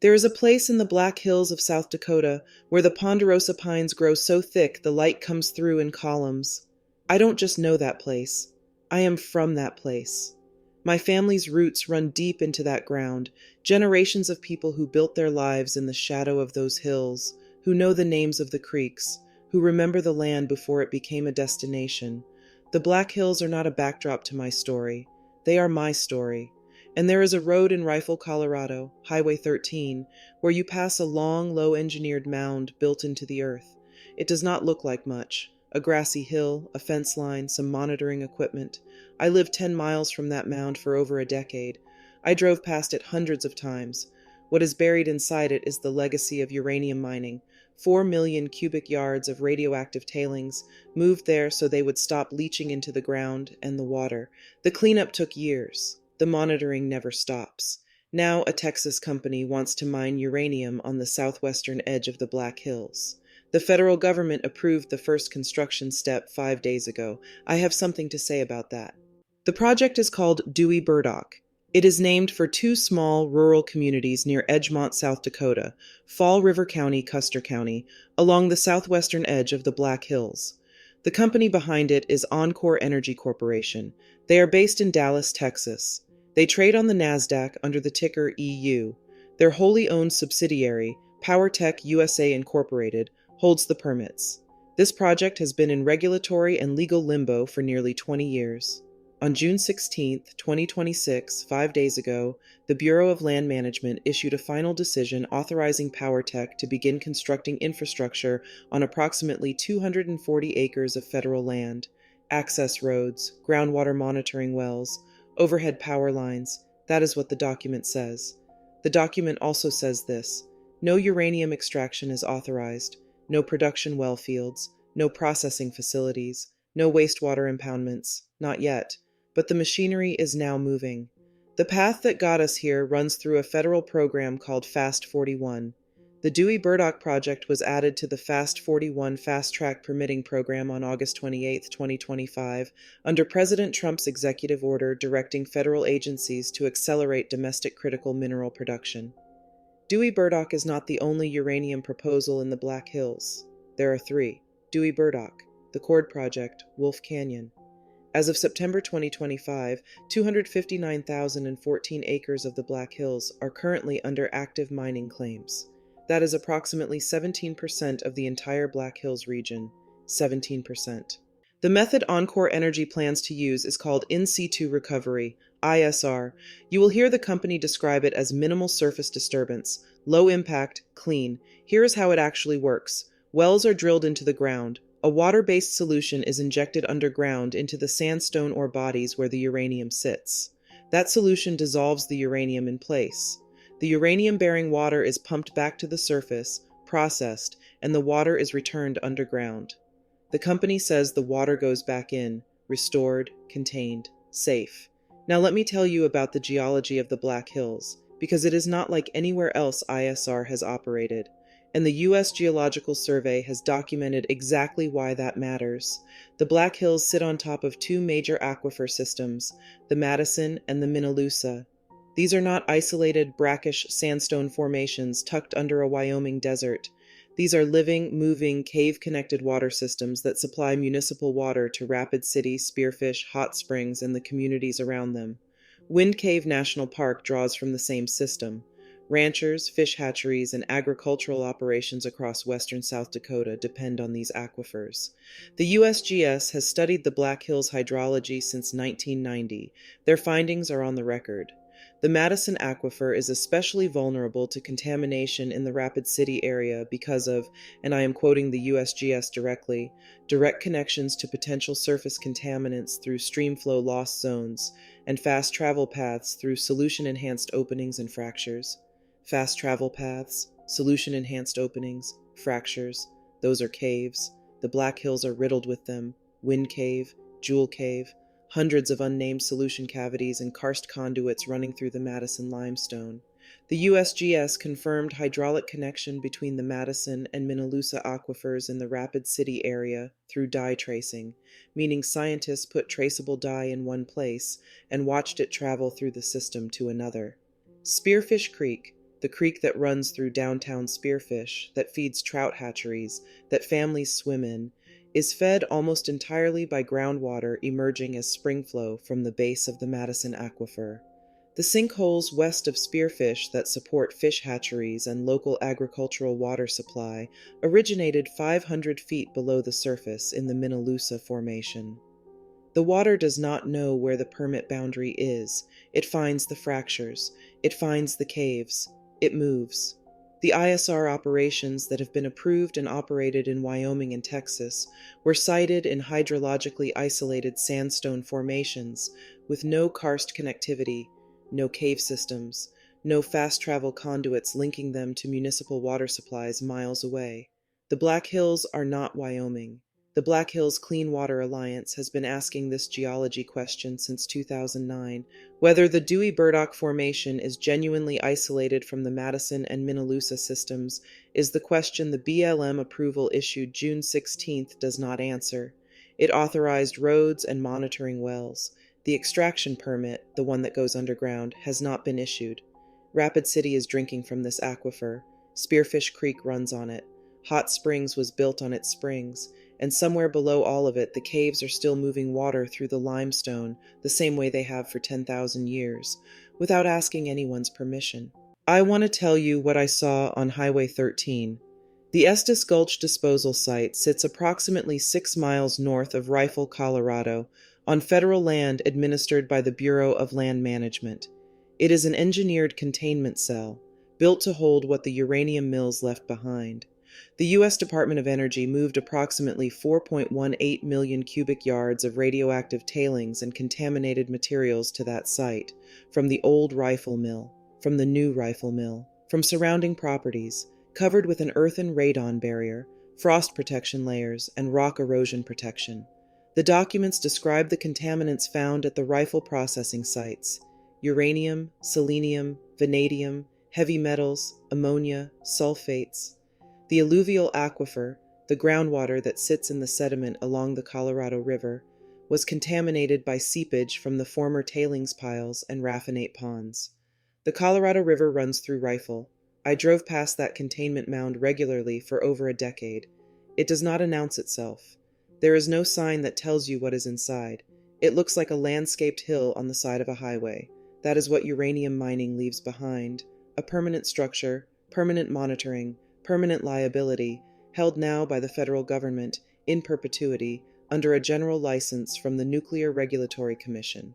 There is a place in the Black Hills of South Dakota where the ponderosa pines grow so thick the light comes through in columns. I don't just know that place. I am from that place. My family's roots run deep into that ground, generations of people who built their lives in the shadow of those hills, who know the names of the creeks, who remember the land before it became a destination. The Black Hills are not a backdrop to my story. They are my story. And there is a road in Rifle, Colorado, Highway 13, where you pass a long, low-engineered mound built into the earth. It does not look like much. A grassy hill, a fence line, some monitoring equipment. I lived 10 miles from that mound for over a decade. I drove past it hundreds of times. What is buried inside it is the legacy of uranium mining. 4 million cubic yards of radioactive tailings moved there so they would stop leaching into the ground and the water. The cleanup took years. The monitoring never stops. Now a Texas company wants to mine uranium on the southwestern edge of the Black Hills. The federal government approved the first construction step 5 days ago. I have something to say about that. The project is called Dewey Burdock. It is named for 2 small rural communities near Edgemont, South Dakota, Fall River County, Custer County, along the southwestern edge of the Black Hills. The company behind it is enCore Energy Corporation. They are based in Dallas, Texas. They trade on the NASDAQ under the ticker EU. Their wholly owned subsidiary, PowerTech USA Incorporated, holds the permits. This project has been in regulatory and legal limbo for nearly 20 years. On June 16, 2026, 5 days ago, the Bureau of Land Management issued a final decision authorizing PowerTech to begin constructing infrastructure on approximately 240 acres of federal land, access roads, groundwater monitoring wells, overhead power lines. That is what the document says. The document also says this: no uranium extraction is authorized, no production well fields, no processing facilities, no wastewater impoundments, not yet, but the machinery is now moving. The path that got us here runs through a federal program called FAST-41. The Dewey Burdock project was added to the FAST-41 fast-track permitting program on August 28, 2025, under President Trump's executive order directing federal agencies to accelerate domestic critical mineral production. Dewey Burdock is not the only uranium proposal in the Black Hills. There are 3: Dewey Burdock, the Cord Project, Wolf Canyon. As of September 2025, 259,014 acres of the Black Hills are currently under active mining claims. That is approximately 17% of the entire Black Hills region. 17%. The method enCore Energy plans to use is called in situ recovery, ISR. You will hear the company describe it as minimal surface disturbance, low impact, clean. Here is how it actually works. Wells are drilled into the ground. A water-based solution is injected underground into the sandstone ore bodies where the uranium sits. That solution dissolves the uranium in place. The uranium-bearing water is pumped back to the surface, processed, and the water is returned underground. The company says the water goes back in, restored, contained, safe. Now let me tell you about the geology of the Black Hills, because it is not like anywhere else ISR has operated. And the U.S. Geological Survey has documented exactly why that matters. The Black Hills sit on top of 2 major aquifer systems, the Madison and the Minaloosa. These are not isolated, brackish sandstone formations tucked under a Wyoming desert. These are living, moving, cave-connected water systems that supply municipal water to Rapid City, Spearfish, Hot Springs, and the communities around them. Wind Cave National Park draws from the same system. Ranchers, fish hatcheries, and agricultural operations across western South Dakota depend on these aquifers. The USGS has studied the Black Hills hydrology since 1990. Their findings are on the record. The Madison Aquifer is especially vulnerable to contamination in the Rapid City area because of, and I am quoting the USGS directly, direct connections to potential surface contaminants through streamflow loss zones and fast travel paths through solution-enhanced openings and fractures. Fast travel paths, solution-enhanced openings, fractures, those are caves. The Black Hills are riddled with them. Wind Cave, Jewel Cave, hundreds of unnamed solution cavities and karst conduits running through the Madison limestone. The USGS confirmed hydraulic connection between the Madison and Minaloosa aquifers in the Rapid City area through dye tracing, meaning scientists put traceable dye in one place and watched it travel through the system to another. Spearfish Creek, the creek that runs through downtown Spearfish, that feeds trout hatcheries, that families swim in, is fed almost entirely by groundwater emerging as spring flow from the base of the Madison Aquifer. The sinkholes west of Spearfish that support fish hatcheries and local agricultural water supply originated 500 feet below the surface in the Minaloosa Formation. The water does not know where the permit boundary is. It finds the fractures. It finds the caves. It moves. The ISR operations that have been approved and operated in Wyoming and Texas were sited in hydrologically isolated sandstone formations with no karst connectivity, no cave systems, no fast travel conduits linking them to municipal water supplies miles away. The Black Hills are not Wyoming. The Black Hills Clean Water Alliance has been asking this geology question since 2009. Whether the Dewey Burdock Formation is genuinely isolated from the Madison and Minaloosa systems is the question the BLM approval issued June 16th does not answer. It authorized roads and monitoring wells. The extraction permit, the one that goes underground, has not been issued. Rapid City is drinking from this aquifer. Spearfish Creek runs on it. Hot Springs was built on its springs. And somewhere below all of it, the caves are still moving water through the limestone the same way they have for 10,000 years, without asking anyone's permission. I want to tell you what I saw on Highway 13. The Estes Gulch disposal site sits approximately 6 miles north of Rifle, Colorado, on federal land administered by the Bureau of Land Management. It is an engineered containment cell, built to hold what the uranium mills left behind. The U.S. Department of Energy moved approximately 4.18 million cubic yards of radioactive tailings and contaminated materials to that site, from the old rifle mill, from the new rifle mill, from surrounding properties, covered with an earthen radon barrier, frost protection layers, and rock erosion protection. The documents describe the contaminants found at the rifle processing sites: uranium, selenium, vanadium, heavy metals, ammonia, sulfates. The alluvial aquifer, the groundwater that sits in the sediment along the Colorado River, was contaminated by seepage from the former tailings piles and raffinate ponds. The Colorado River runs through Rifle. I drove past that containment mound regularly for over a decade. It does not announce itself. There is no sign that tells you what is inside. It looks like a landscaped hill on the side of a highway. That is what uranium mining leaves behind: a permanent structure, permanent monitoring, permanent liability, held now by the federal government, in perpetuity, under a general license from the Nuclear Regulatory Commission.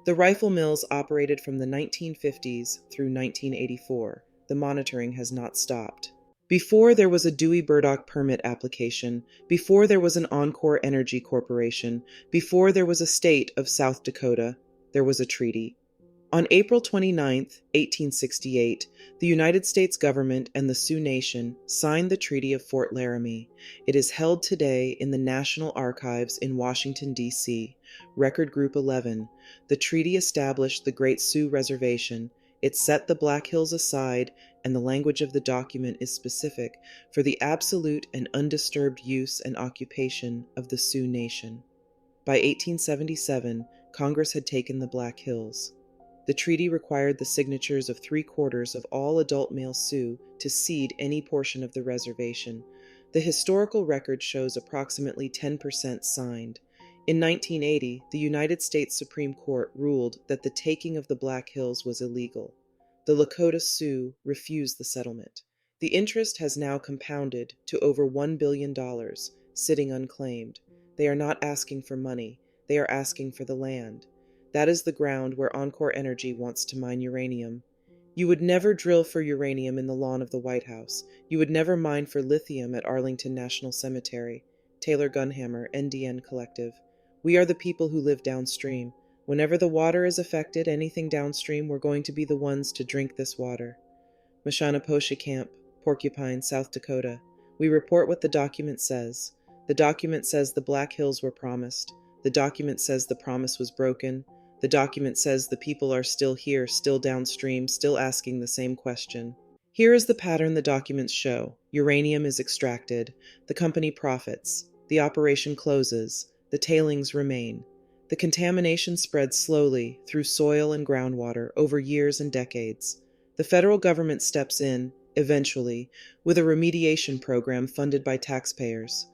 The rifle mills operated from the 1950s through 1984. The monitoring has not stopped. Before there was a Dewey Burdock permit application, before there was an enCore Energy Corporation, before there was a state of South Dakota, there was a treaty. On April 29, 1868, the United States government and the Sioux Nation signed the Treaty of Fort Laramie. It is held today in the National Archives in Washington, D.C., Record Group 11. The treaty established the Great Sioux Reservation. It set the Black Hills aside, and the language of the document is specific for the absolute and undisturbed use and occupation of the Sioux Nation. By 1877, Congress had taken the Black Hills. The treaty required the signatures of 3/4 of all adult male Sioux to cede any portion of the reservation. The historical record shows approximately 10% signed. In 1980, the United States Supreme Court ruled that the taking of the Black Hills was illegal. The Lakota Sioux refused the settlement. The interest has now compounded to over $1 billion, sitting unclaimed. They are not asking for money. They are asking for the land. That is the ground where enCore Energy wants to mine uranium. You would never drill for uranium in the lawn of the White House. You would never mine for lithium at Arlington National Cemetery. Taylor Gunhammer, NDN Collective. We are the people who live downstream. Whenever the water is affected, anything downstream, we're going to be the ones to drink this water. Mashanaposhee Camp, Porcupine, South Dakota. We report what the document says. The document says the Black Hills were promised. The document says the promise was broken. The document says the people are still here, still downstream, still asking the same question. Here is the pattern the documents show. Uranium is extracted. The company profits. The operation closes. The tailings remain. The contamination spreads slowly through soil and groundwater over years and decades. The federal government steps in, eventually, with a remediation program funded by taxpayers.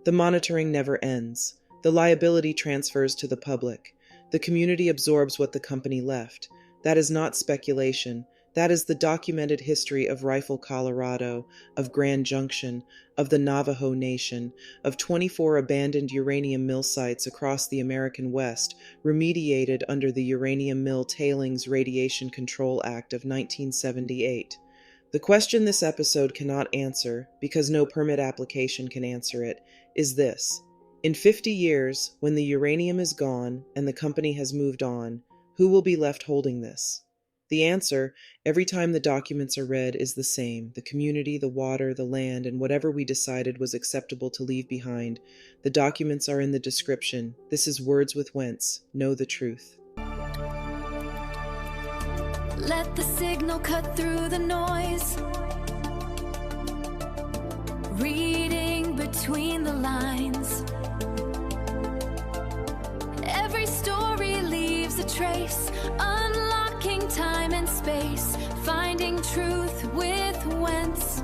The monitoring never ends. The liability transfers to the public. The community absorbs what the company left. That is not speculation. That is the documented history of Rifle, Colorado, of Grand Junction, of the Navajo Nation, of 24 abandoned uranium mill sites across the American West, remediated under the Uranium Mill Tailings Radiation Control Act of 1978. The question this episode cannot answer, because no permit application can answer it, is this. In 50 years, when the uranium is gone and the company has moved on, who will be left holding this? The answer, every time the documents are read, is the same. The community, the water, the land, and whatever we decided was acceptable to leave behind. The documents are in the description. This is Words with Wentz. Know the truth. Let the signal cut through the noise. Reading between the lines. Every story leaves a trace, unlocking time and space, finding truth with Wentz.